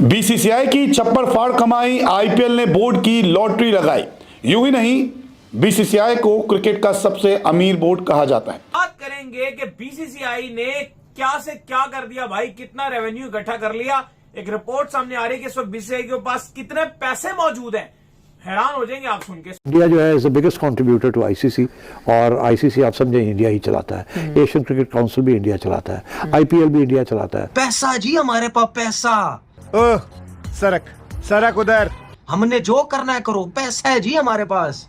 BCCI की चप्पड़ फाड़ कमाई, आईपीएल ने बोर्ड की लॉटरी लगाई। यूं ही नहीं, बीसीसीआई को क्रिकेट का सबसे अमीर बोर्ड कहा जाता है। बात करेंगे कि बीसीसीआई ने क्या से क्या कर दिया भाई, कितना रेवेन्यू इकट्ठा कर लिया। एक रिपोर्ट सामने आ रही है कि इस वक्त बीसीसीआई के पास कितने पैसे मौजूद हैं, हैरान हो जाएंगे आप सुन के। इंडिया जो है is the biggest contributor to ICC, और आईसीसी आप समझे इंडिया ही चलाता है। एशियन क्रिकेट काउंसिल भी इंडिया चलाता है, आईपीएल भी इंडिया चलाता है। पैसा जी हमारे पास पैसा। ओह, सरक उधर। हमने जो करना है करो, पैसा है जी हमारे पास।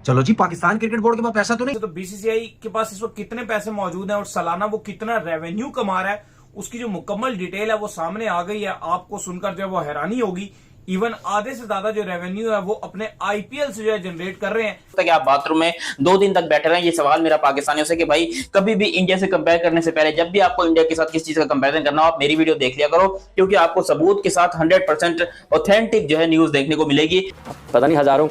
चलो जी, पाकिस्तान क्रिकेट बोर्ड के पास पैसा तो नहीं। तो बीसीसीआई के पास इस वक्त कितने पैसे मौजूद हैं और सालाना वो कितना रेवेन्यू कमा रहा है, उसकी जो मुकम्मल डिटेल है वो सामने आ गई है। आपको सुनकर जो है वो हैरानी होगी। इवन आधे से ज्यादा जो रेवेन्यू है वो अपने आईपीएल से जो है जनरेट कर रहे हैं। कि आप बाथरूम में 2 दिन तक बैठे रहे। ये सवाल मेरा पाकिस्तानियों से कि भाई कभी भी इंडिया से कंपेयर करने से पहले, जब भी आपको इंडिया के साथ किसी चीज का कंपैरिजन करना हो, आप मेरी वीडियो देख लिया करो, क्योंकि आपको सबूत के साथ 100% ऑथेंटिक जो है न्यूज देखने को मिलेगी। पता नहीं हजारों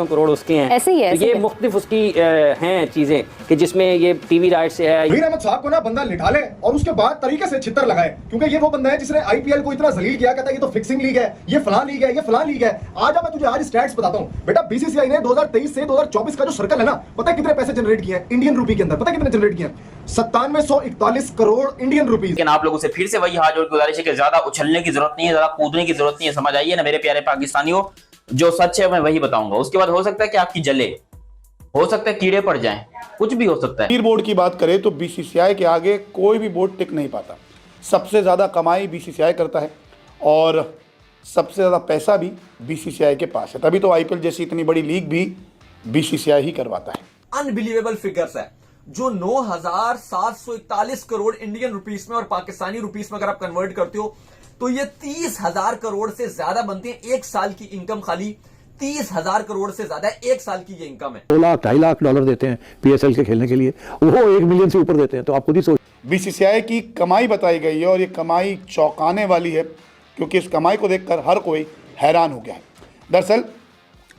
करोड़ उसके हैं। ऐसे ही है, तो ये मुख्तलिफ उसकी हैं चीजें कि जिसमें ये टीवी राइट से है। वीर अहमद साहब को ना बंदा लिटा ले और उसके बाद तरीके से छितर लगाए, क्योंकि ये वो बंदा है जिसने आईपीएल को इतना जलील किया। कहता है ये तो फिक्सिंग लीग है, ये फलां लीग है, ये फलां लीग है। आज मैं तुझे आज स्टैट्स बताता हूं बेटा। बीसीसीआई ने 2023 से 2024 का जो सर्कल है ना, पता है कितने पैसे जनरेट किए हैं इंडियन रूपी के अंदर? पता है कितने जनरेट किए हैं? 9741 करोड़ इंडियन रुपीस। लेकिन आप लोगों से फिर से वही हाथ जोड़ के गुजारिश है कि ज्यादा उछलने की जरूरत नहीं है, ज्यादा कूदने की जरूरत नहीं है। समझ आइए ना मेरे प्यारे पाकिस्तानियों, जो सच है मैं वही बताऊंगा। उसके बाद हो सकता है कि आपकी जले, हो सकता है कीड़े पड़ जाएं, कुछ भी हो सकता है। अमीर बोर्ड की बात करें तो बीसीसीआई के आगे कोई भी बोर्ड टिक नहीं पाता। सबसे ज्यादा कमाई बीसीसीआई करता है और सबसे ज्यादा पैसा भी बीसीसीआई के पास है। तभी तो आईपीएल जैसी इतनी बड़ी लीग भी बीसीसीआई ही करवाता है। अनबिलीवेबल फिगर्स है जो 9,741 करोड़ इंडियन रुपीस में और पाकिस्तानी रुपीस में अगर आप कन्वर्ट करते हो तो ये 30,000 करोड़ से ज्यादा बनते हैं। एक साल की इनकम खाली 30,000 करोड़ से ज्यादा एक साल की ये इनकम है। 2 लाख 2.5 लाख डॉलर देते हैं पीएसएल के खेलने के लिए, वो 1 मिलियन से ऊपर देते हैं। तो आप खुद ही सोच। बीसीसीआई की कमाई बताई गई है और ये कमाई चौंकाने वाली है, क्योंकि इस कमाई को देखकर हर कोई हैरान हो गया है। दरअसल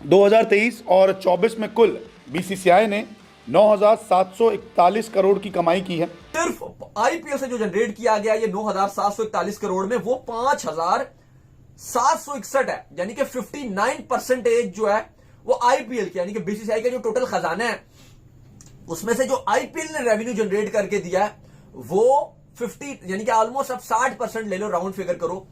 2023 और 24 में कुल बीसीसीआई ने 9,741 करोड़ की कमाई की है। सिर्फ आईपीएल से जो जनरेट किया गया ये 9,741 करोड़ में वो 5,761 है, यानी कि 59% जो है वो आईपीएल की, यानी कि बीसीसीआई का जो टोटल खजाना है उसमें से जो आईपीएल ने रेवेन्यू जनरेट करके दिया है वो 50, यानी कि ऑलमोस्ट अब 60% ले लो, राउंड फिगर करो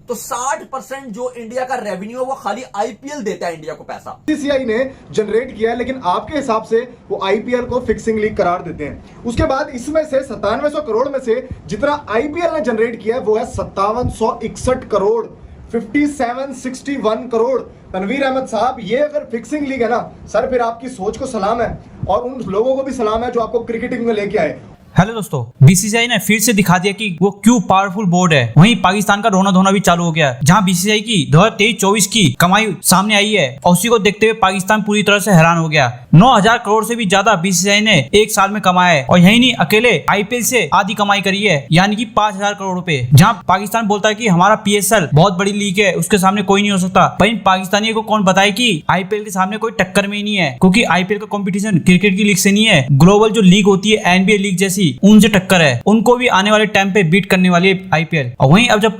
तो 60% जो इंडिया का रेवेन्यू है वो खाली आईपीएल देता है इंडिया को पैसा। बीसीसीआई ने जनरेट किया है, लेकिन आपके हिसाब से वो आईपीएल को फिक्सिंग लीग करार देते हैं। उसके बाद इसमें से 9700 करोड़ में से जितना आईपीएल ने जनरेट किया है वो है 5761 करोड़, 5761 करोड़। तनवीर अहमद साहब, ये अगर फिक्सिंग लीग है ना सर, फिर आपकी सोच को सलाम है और उन लोगों को भी सलाम है जो आपको क्रिकेटिंग में लेके आए। हेलो दोस्तों, बीसीसीआई ने फिर से दिखा दिया कि वो क्यों पावरफुल बोर्ड है। वहीं पाकिस्तान का रोना धोना भी चालू हो गया, जहां बीसीसीआई की 2023-24 की कमाई सामने आई है और उसी को देखते हुए पाकिस्तान पूरी तरह से हैरान हो गया। 9,000 करोड़ से भी ज्यादा बीसीसीआई ने एक साल में कमाया है और यही नहीं, अकेले आईपीएल से आधी कमाई करी है, यानी कि 5,000 करोड़ रुपए। जहाँ पाकिस्तान बोलता है कि हमारा पीएसएल बहुत बड़ी लीग है, उसके सामने कोई नहीं हो सकता। वहीं पाकिस्तानियों को कौन बताए कि आईपीएल के सामने कोई टक्कर में ही नहीं है, क्योंकि आईपीएल का कॉम्पिटिशन क्रिकेट की लीग से नहीं है, ग्लोबल जो लीग होती है एनबीए लीग जैसी, उनसे टक्कर है। उनको भी आने वाले टाइम पे बीट करने वाली है आईपीएल। और वहीं अब जब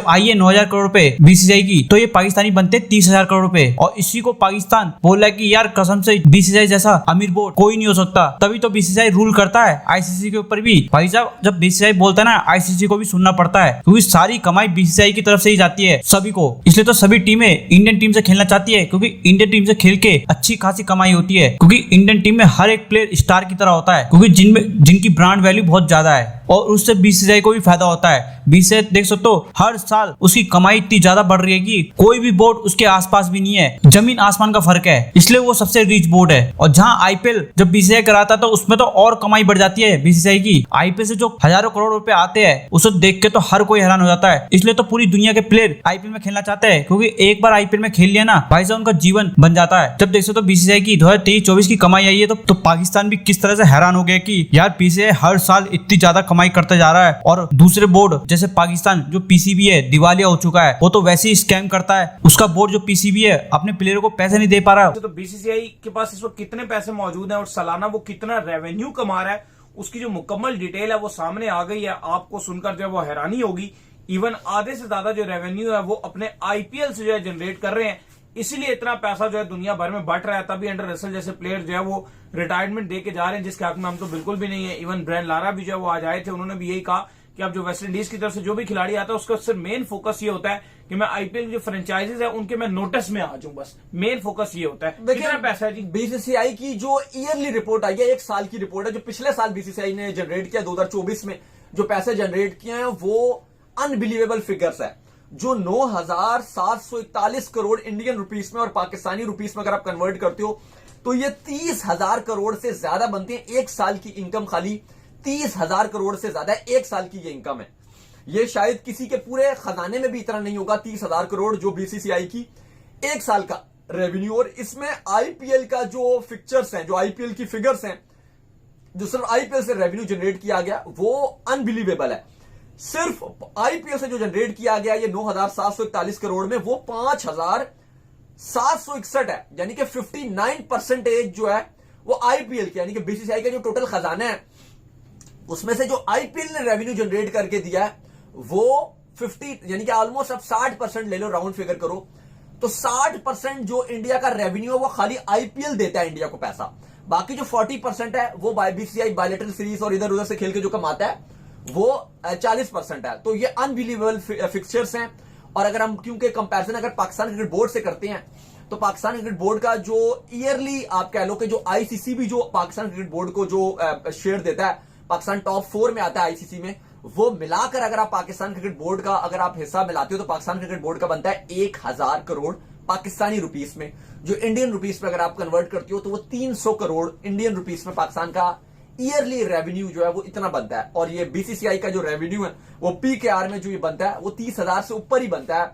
आई है 9,000 करोड़ रुपए बीसीसीआई की, तो ये पाकिस्तानी बनते 30,000 करोड़ रुपए। और इसी को पाकिस्तान बोल रहा है कि यार कसम से बीसीसीआई जैसा अमीर बोर्ड कोई नहीं हो सकता। तभी तो बीसीसीआई रूल करता है आईसीसी के ऊपर भी। भाई साहब, जब बीसीसीआई बोलता है ना, आईसीसी को भी सुनना पड़ता है, क्योंकि सारी कमाई बीसीसीआई की तरफ से ही जाती है सभी को। इसलिए तो सभी टीमें इंडियन टीम से खेलना चाहती है, क्योंकि इंडियन टीम से खेल के अच्छी खासी कमाई होती है। क्योंकि इंडियन टीम में हर एक प्लेयर स्टार की तरह होता है, क्योंकि जिनकी ब्रांड वैल्यू बहुत ज्यादा है और उससे बीसीसीआई को भी फायदा होता है। बीसीसीआई देख सकते हो हर साल उसकी कमाई इतनी ज्यादा बढ़ रही है कि कोई भी बोर्ड उसके आसपास भी नहीं है, जमीन आसमान का फर्क है। इसलिए वो सबसे रिच बोर्ड है। और जहां आईपीएल जब बीसीसीआई कराता है तो उसमें तो और कमाई बढ़ जाती है बीसीसीआई की। आईपीएल से जो हजारों करोड़ रुपए आते हैं उसे देख के तो हर कोई हैरान हो जाता है। इसलिए तो पूरी दुनिया के प्लेयर आईपीएल में खेलना चाहते हैं, क्योंकि एक बार आईपीएल में खेल लिया ना भाई साहब, उनका जीवन बन जाता है। जब देख सकते हो बीसीसीआई की 2023-24 की कमाई आई है तो पाकिस्तान भी किस तरह से हैरान हो गया कि यार बीसीसीआई हर साल इतनी ज्यादा कमाई करते जा रहा है। और दूसरे बोर्ड जैसे पाकिस्तान जो पीसीबी है दिवालिया हो चुका है, वो तो वैसे ही स्कैम करता है। उसका बोर्ड जो पीसीबी है अपने प्लेयर को पैसे नहीं दे पा रहा। तो बीसीसीआई के पास इस वक्त कितने पैसे मौजूद हैं और सालाना वो कितना रेवेन्यू कमा रहा है, उसकी जो मुकम्मल डिटेल है वो सामने आ गई है। आपको सुनकर जो है वो हैरानी होगी। इवन आधे से ज्यादा जो रेवेन्यू है वो अपने आईपीएल से जो है जनरेट कर रहे हैं, इसीलिए इतना पैसा जो है दुनिया भर में बट रहा है। तभी अंडर रसल जैसे प्लेयर जो है वो रिटायरमेंट दे के जा रहे हैं, जिसके हक में हम तो बिल्कुल भी नहीं है। इवन ब्रायन लारा भी जो है वो आज आए थे, उन्होंने भी यही कहा कि अब जो वेस्ट इंडीज की तरफ से जो भी खिलाड़ी आता है उसका सिर्फ मेन फोकस ये होता है कि मैं आईपीएल की जो फ्रेंचाइजीज है उनके मैं नोटिस में आ जाऊं, बस मेन फोकस ये होता है। कितना पैसा है जी? बीसीसीआई की जो ईयरली रिपोर्ट आई है, 1 साल की रिपोर्ट है, जो पिछले साल बीसीसीआई ने जनरेट किया 2024 में जो पैसे जनरेट किए हैं वो अनबिलीवेबल फिगर्स है। जो 9,741 करोड़ इंडियन रुपीस में और पाकिस्तानी रुपीस में अगर आप कन्वर्ट करते हो तो ये 30,000 करोड़ से ज्यादा बनते हैं। 1 साल की इनकम खाली 30,000 करोड़ से ज्यादा है, 1 साल की ये इनकम है। ये शायद किसी के पूरे खजाने में भी इतना नहीं होगा 30,000 करोड़ जो बीसीसीआई की 1 साल का रेवेन्यू। और इसमें आईपीएल का जो फिक्चर्स हैं, जो आईपीएल की फिगर्स हैं, जो सिर्फ आईपीएल से रेवेन्यू जनरेट किया गया वो अनबिलीवेबल है। सिर्फ आईपीएल से जो जनरेट किया गया ये 9,741 करोड़ में वो 5,761 है, यानी कि 59% जो है वो आईपीएल की, यानी कि बीसीसीआई का जो टोटल खजाना है उसमें से जो आईपीएल ने रेवेन्यू जनरेट करके दिया है वो 50, यानी कि ऑलमोस्ट अब 60% ले लो, राउंड फिगर करो तो 60% जो इंडिया का रेवेन्यू है वो खाली आईपीएल देता है इंडिया को पैसा। बाकी जो 40% है वो बीसीसीआई बायलैटरल सीरीज और इधर उधर से खेल के जो कमाता है वो 40% है। तो ये अनबिलीवेबल फिक्चर्स हैं। और अगर हम क्योंकि कंपैरिजन अगर पाकिस्तान क्रिकेट बोर्ड से करते हैं तो पाकिस्तान क्रिकेट बोर्ड का जो ईयरली आप कह लो कि जो आईसीसी भी जो पाकिस्तान क्रिकेट बोर्ड को जो शेयर देता है, पाकिस्तान टॉप 4 में आता है आईसीसी में, वो मिलाकर अगर आप पाकिस्तान क्रिकेट बोर्ड का अगर आप हिस्सा मिलाते हो तो पाकिस्तान क्रिकेट बोर्ड का बनता है 1,000 करोड़ पाकिस्तानी रुपीस में। जो इंडियन रुपीस में अगर आप कन्वर्ट करती हो तो वो 300 करोड़ इंडियन रुपीस में पाकिस्तान का ईयरली रेवेन्यू जो है वो इतना बनता है। और ये बीसीसीआई का जो रेवेन्यू है वो पीकेआर में जो ये बनता है वो 30,000 से ऊपर ही बनता है।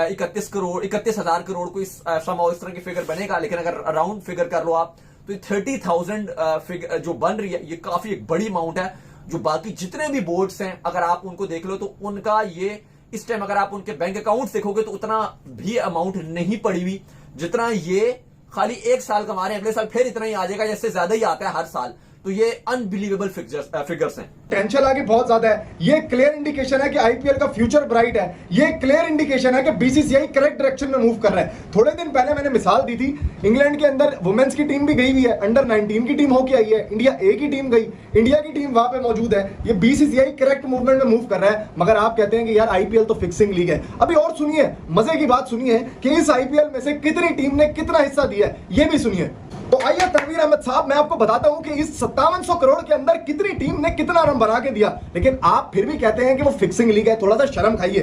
31,000 करोड़ को इस तरह की फिगर बनेगा। लेकिन अगर राउंड फिगर कर लो आप तो 30,000 फिगर जो बन रही है ये काफी एक बड़ी अमाउंट है। जो बाकी जितने भी बोर्ड्स हैं अगर आप उनको देख लो तो उनका ये इस टाइम अगर आप उनके बैंक अकाउंट देखोगे तो उतना भी अमाउंट नहीं पड़ी हुई जितना ये खाली 1 साल कमा रहे हैं। अगले साल फिर इतना ही आ जाएगा, जैसे ज्यादा ही आता है हर साल। तो ये अनबिलीवेबल फिगर्स हैं। टेंशन आगे बहुत ज्यादा है। ये क्लियर इंडिकेशन है कि आईपीएल का फ्यूचर ब्राइट है। ये क्लियर इंडिकेशन है कि बीसीसीआई करेक्ट डायरेक्शन में मूव कर रहा है। थोड़े दिन पहले मैंने मिसाल दी थी, इंग्लैंड के अंदर वुमेन्स की टीम भी गई हुई है, अंडर 19 की टीम होके आई है, इंडिया ए की टीम गई, इंडिया की टीम वहां पे मौजूद है। ये बीसीसीआई करेक्ट मूवमेंट में मूव कर रहा है। मगर आप कहते हैं कि यार आईपीएल तो फिक्सिंग लीग है। अभी और सुनिए, मजे की बात सुनिए कि इस आईपीएल में से कितनी टीम ने कितना हिस्सा दिया है, ये भी सुनिए। तो आइए तनवीर अहमद साहब, मैं आपको बताता हूं कि इस 5700 करोड़ के अंदर कितनी टीम ने कितना रन बना के दिया। लेकिन आप फिर भी कहते हैं कि वो फिक्सिंग लीग है। थोड़ा सा शर्म खाइए।